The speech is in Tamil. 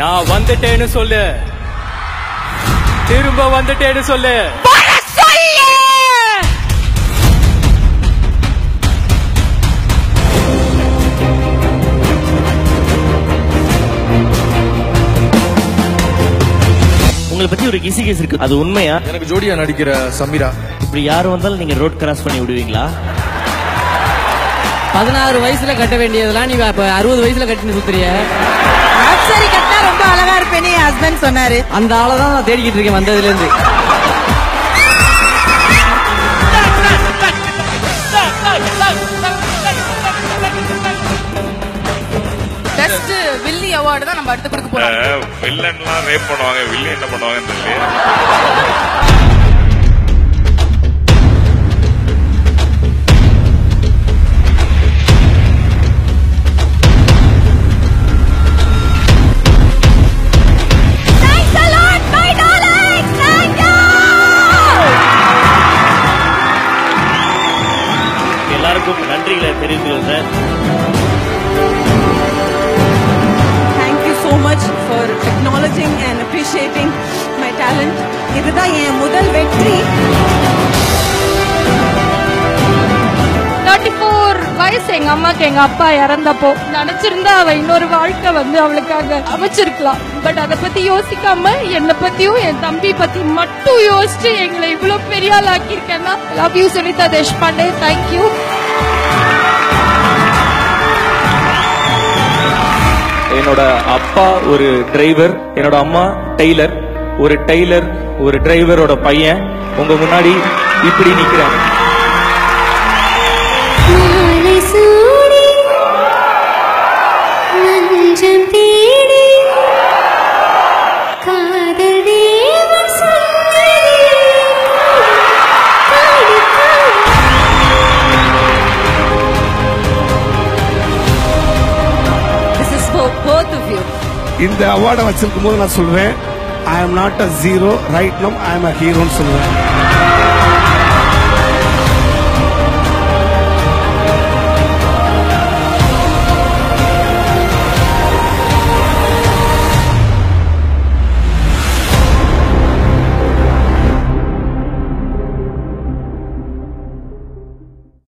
நான் வந்துட்டேன்னு சொல்லு, திரும்ப வந்துட்டேன்னு சொல்லு. உங்களை பத்தி ஒரு கிசி கேஸ் இருக்கு, அது உண்மையா? எனக்கு ஜோடியா நடிக்கிற சமீரா. இப்படி யாரு வந்தாலும் நீங்க ரோட் கிராஸ் பண்ணி விடுவீங்களா? 16 வயசுல கட்ட வேண்டியதெல்லாம் நீ 60 வயசுல கட்டின்னு சுத்துறிய. சரி கட்டா ரொம்ப அழகா இருப்பேன்னு என் ஹஸ்பண்ட் சொன்னாரு. அந்த ஆளதான் நான் தேடிக்கிட்டு இருக்கேன் வந்ததுல இருந்து. பெஸ்ட் வில்லி அவார்டு தான் நம்ம அடுத்து கொடுக்க போறோம். வில்லன்லாம் ரேப் பண்ணுவாங்க, வில்லி என்ன பண்ணுவாங்கன்னு தெரியல. எல்லாருக்கும் நன்றிகளை தெரிவித்துக்கிறோம் sir. Thank you so much for acknowledging and appreciating my talent. இதுதான் என் முதல் வெற்றி. 34 வயசு எங்க அம்மாக்கு எங்க அப்பா இறந்தப்போ நினைச்சிருந்தா அவ இன்னொரு வாழ்க்கை அவளுக்காக அமைச்சிருக்கலாம். பட் அதை பத்தி யோசிக்காம என்னை பத்தியும் என் தம்பி பத்தி மட்டும் யோசிச்சு எங்களை இவ்வளவு பெரிய ஆள் ஆக்கியிருக்கேன்னா love you Sunita Deshpande. Thank you. என்னோட அப்பா ஒரு டிரைவர், என்னோட அம்மா டெய்லர். ஒரு டெய்லர் ஒரு டிரைவரோட பையன் உங்க முன்னாடி இப்படி நிக்கிறாங்க. இந்த அவார்டை வச்சிருக்கும் போது நான் சொல்வேன், I am not a zero, right now I am a hero ன்னு சொல்லுவேன்.